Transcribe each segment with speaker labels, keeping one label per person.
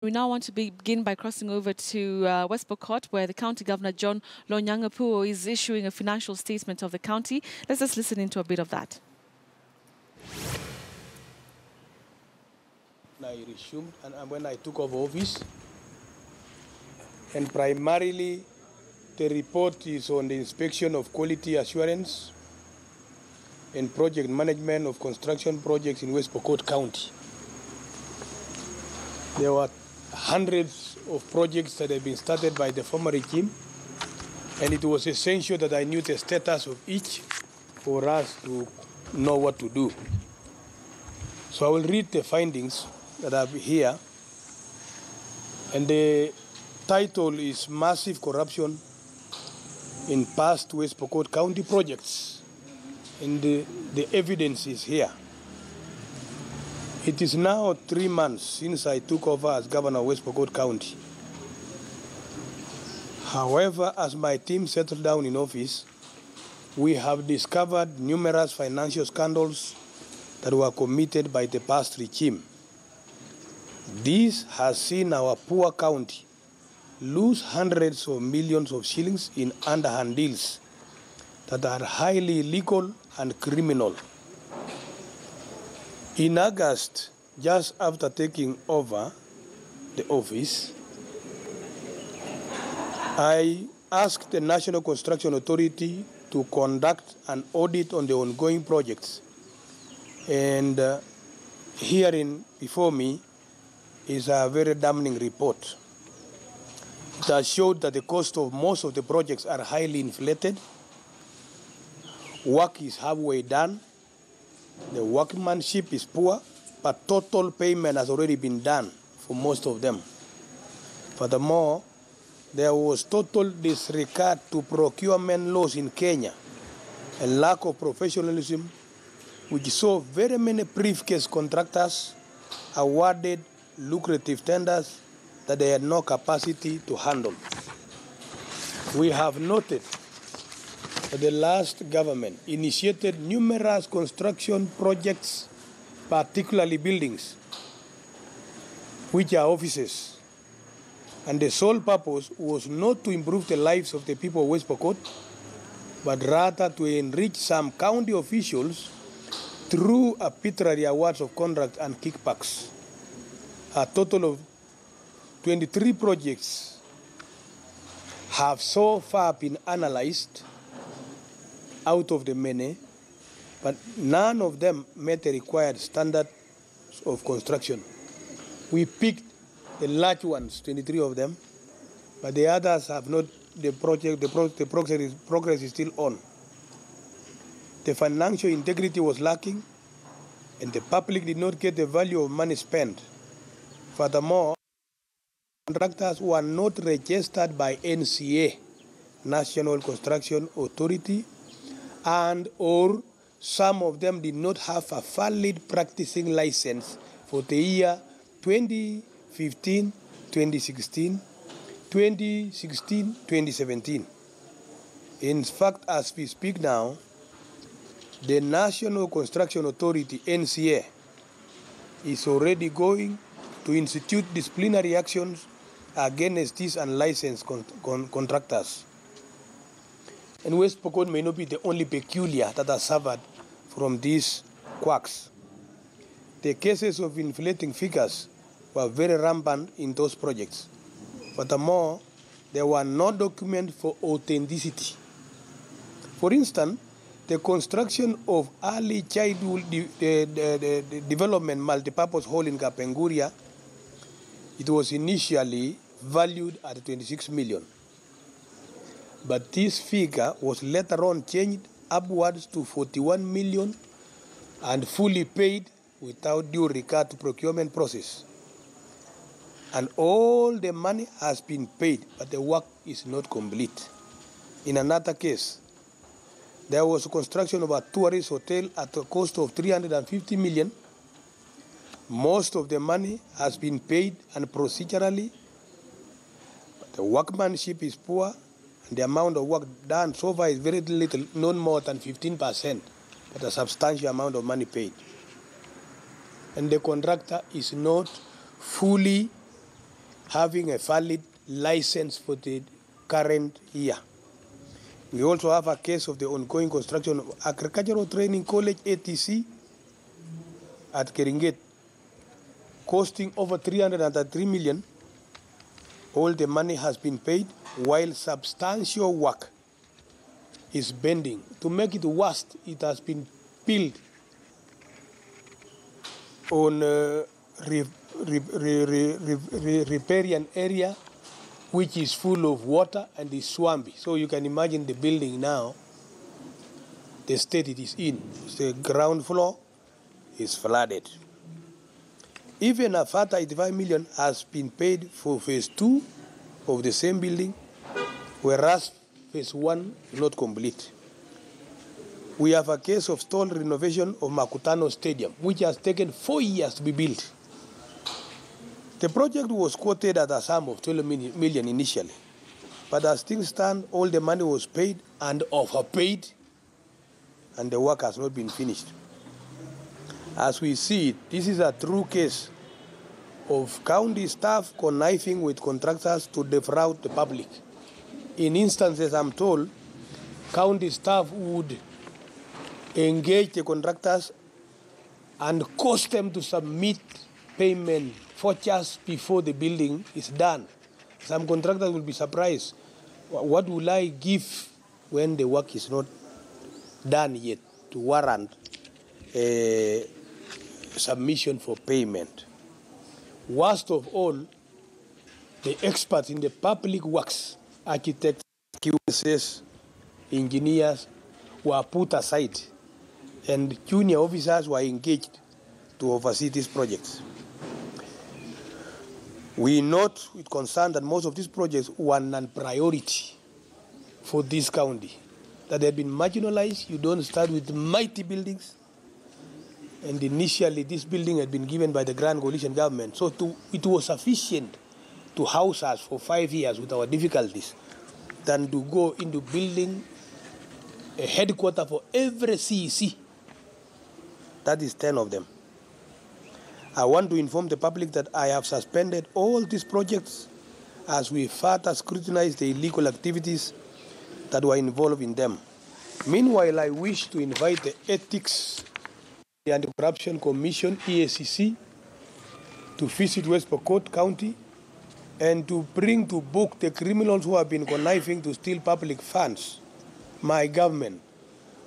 Speaker 1: We now want to begin by crossing over to West Pokot, where the County Governor, John Lonyangapuo, is issuing a financial statement of the county. Let's just listen into a bit of that.
Speaker 2: I resumed and when I took over office, and primarily the report is on the inspection of quality assurance and project management of construction projects in West Pokot County. There were hundreds of projects that had been started by the former regime, and it was essential that I knew the status of each for us to know what to do. So I will read the findings that are here, and the title is Massive Corruption in Past West Pokot County Projects, and the evidence is here. It is now 3 months since I took over as governor of West Pokot County. However, as my team settled down in office, we have discovered numerous financial scandals that were committed by the past regime. This has seen our poor county lose hundreds of millions of shillings in underhand deals that are highly illegal and criminal. In August, just after taking over the office, I asked the National Construction Authority to conduct an audit on the ongoing projects. And herein before me is a very damning report. It has showed that the cost of most of the projects are highly inflated. Work is halfway done. The workmanship is poor, but total payment has already been done for most of them. Furthermore, there was total disregard to procurement laws in Kenya, a lack of professionalism, which saw very many briefcase contractors awarded lucrative tenders that they had no capacity to handle. We have noted that the last government initiated numerous construction projects, particularly buildings, which are offices. And the sole purpose was not to improve the lives of the people of West Pokot, but rather to enrich some county officials through arbitrary awards of contract and kickbacks. A total of 23 projects have so far been analyzed out of the many, but none of them met the required standards of construction. We picked the large ones, 23 of them, but the others have not. The progress is still on. The financial integrity was lacking, and the public did not get the value of money spent. Furthermore, contractors were not registered by NCA, National Construction Authority, and or some of them did not have a valid practicing license for the year 2015, 2016, 2016, 2017. In fact, as we speak now, the National Construction Authority, NCA, is already going to institute disciplinary actions against these unlicensed contractors. And West Pokot may not be the only peculiar that has suffered from these quacks. The cases of inflating figures were very rampant in those projects. Furthermore, there were no documents for authenticity. For instance, the construction of early childhood development multipurpose hall in Kapenguria, it was initially valued at 26 million. But this figure was later on changed upwards to 41 million and fully paid without due regard to procurement process. And all the money has been paid, but the work is not complete. In another case, there was a construction of a tourist hotel at a cost of 350 million. Most of the money has been paid and procedurally, but the workmanship is poor, and the amount of work done so far is very little, not more than 15%, but a substantial amount of money paid. And the contractor is not fully having a valid license for the current year. We also have a case of the ongoing construction of Agricultural Training College, ATC, at Keringet, costing over 303 million. All the money has been paid, while substantial work is pending. To make it worse, it has been built on riparian area, which is full of water and is swampy. So you can imagine the building now, the state it is in. The ground floor is flooded. Even a further 85 million has been paid for phase 2 of the same building, whereas phase 1 is not complete. We have a case of stall renovation of Makutano Stadium, which has taken 4 years to be built. The project was quoted at a sum of 12 million initially, but as things stand, all the money was paid and overpaid, and the work has not been finished. As we see it, this is a true case of county staff conniving with contractors to defraud the public. In instances, I'm told, county staff would engage the contractors and cost them to submit payment for just before the building is done. Some contractors will be surprised. What will I give when the work is not done yet to warrant a submission for payment? Worst of all, the experts in the public works, architects, QSs, engineers, were put aside, and junior officers were engaged to oversee these projects. We note with concern that most of these projects were non-priority for this county, that they had been marginalized. You don't start with mighty buildings. And initially, this building had been given by the Grand Coalition government. So it was sufficient to house us for 5 years with our difficulties than to go into building a headquarter for every CEC. That is 10 of them. I want to inform the public that I have suspended all these projects as we further scrutinize the illegal activities that were involved in them. Meanwhile, I wish to invite the Ethics the Anti-Corruption Commission, EACC, to visit West Pokot County and to bring to book the criminals who have been conniving to steal public funds. My government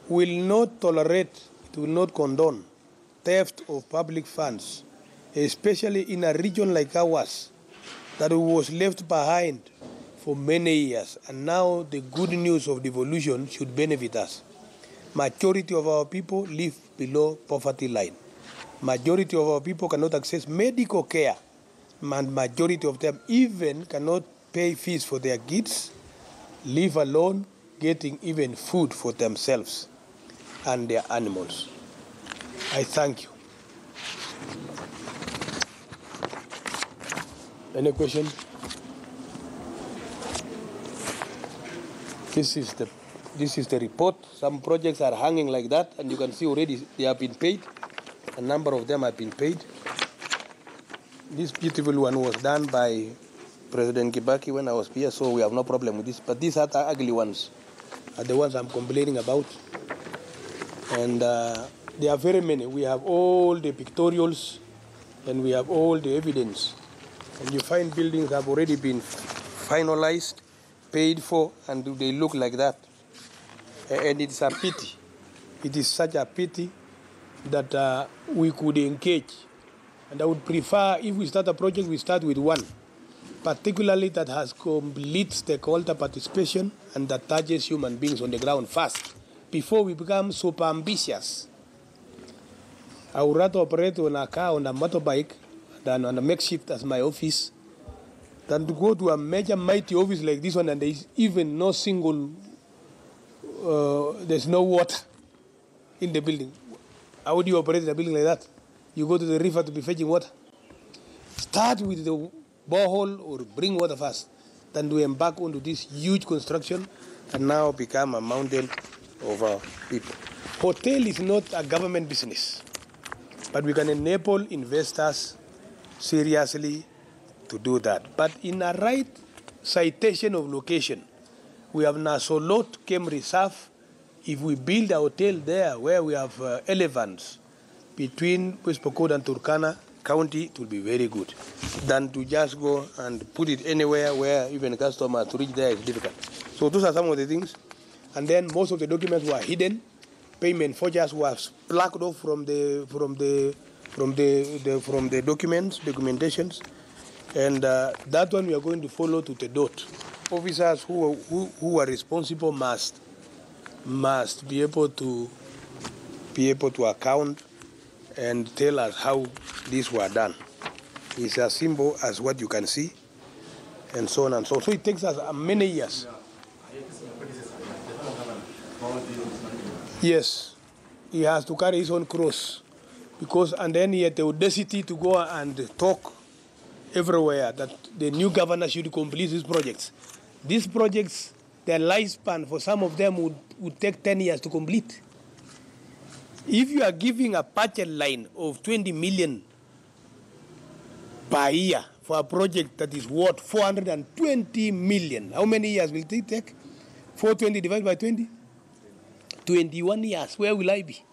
Speaker 2: will not tolerate, it will not condone theft of public funds, especially in a region like ours that was left behind for many years. And now the good news of devolution should benefit us. Majority of our people live below poverty line. Majority of our people cannot access medical care. And majority of them even cannot pay fees for their kids, live alone, getting even food for themselves and their animals. I thank you. Any question? This is the report. Some projects are hanging like that, and you can see already they have been paid. A number of them have been paid. This beautiful one was done by President Kibaki when I was here, so we have no problem with this. But these are the ugly ones, are the ones I'm complaining about. And there are very many. We have all the pictorials, and we have all the evidence. And you find buildings have already been finalized, paid for, and they look like that. And it's a pity. It is such a pity that we could engage. And I would prefer, if we start a project, we start with one, particularly that has complete stakeholder participation and that touches human beings on the ground first, before we become super ambitious. I would rather operate on a car, on a motorbike, than on a makeshift as my office, than to go to a major mighty office like this one and there is even no single, there's no water in the building. How would you operate in a building like that? You go to the river to be fetching water. Start with the borehole or bring water first, than to embark onto this huge construction and now become a mountain of our people. Hotel is not a government business, but we can enable investors seriously to do that. But in a right citation of location, we have Nasolot Game Reserve. If we build a hotel there where we have elephants between West Pokot and Turkana County, it will be very good than to just go and put it anywhere where even customers to reach there is difficult. So those are some of the things. And then most of the documents were hidden. Payment forgers was plucked off from the documentations, and that one we are going to follow to the dot. Officers who are responsible must be able to account and tell us how these were done. It's as simple as what you can see, and so on and so on. So it takes us many years. Yes, he has to carry his own cross, and then he had the audacity to go and talk everywhere that the new governor should complete these projects. These projects, their lifespan for some of them would take 10 years to complete. If you are giving a budget line of 20 million per year for a project that is worth 420 million, how many years will it take? 420 divided by 20? 21 years. Where will I be?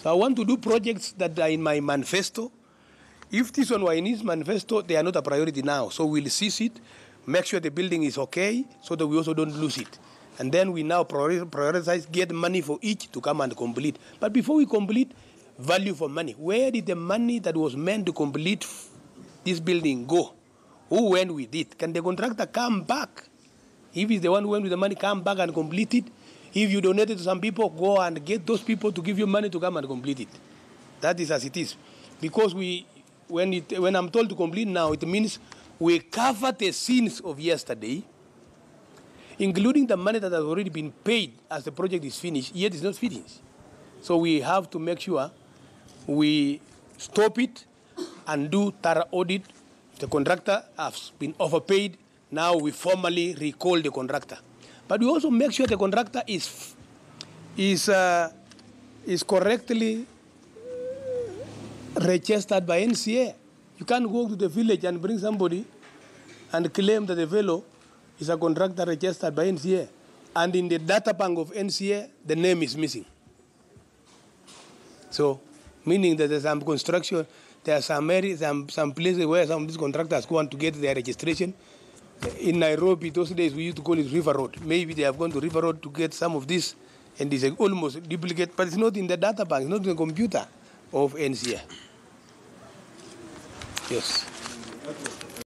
Speaker 2: So I want to do projects that are in my manifesto. If this one were in his manifesto, they are not a priority now. So we'll seize it, make sure the building is okay, so that we also don't lose it. And then we now prioritize, get money for each to come and complete. But before we complete, value for money. Where did the money that was meant to complete this building go? Who went with it? Can the contractor come back? If he's the one who went with the money, come back and complete it. If you donate it to some people, go and get those people to give you money to come and complete it. That is as it is. Because when I'm told to complete now, it means we cover the sins of yesterday, including the money that has already been paid as the project is finished, yet it's not finished. So we have to make sure we stop it and do thorough audit. The contractor has been overpaid. Now we formally recall the contractor. But we also make sure the contractor is correctly registered by NCA. You can't go to the village and bring somebody and claim that the fellow is a contractor registered by NCA. And in the data bank of NCA, the name is missing. So, meaning that there's some construction, there are some areas, some places where some of these contractors go on to get their registration. In Nairobi, those days we used to call it River Road. Maybe they have gone to River Road to get some of this, and it's almost duplicate, but it's not in the data bank, it's not in the computer of NCA. Yes.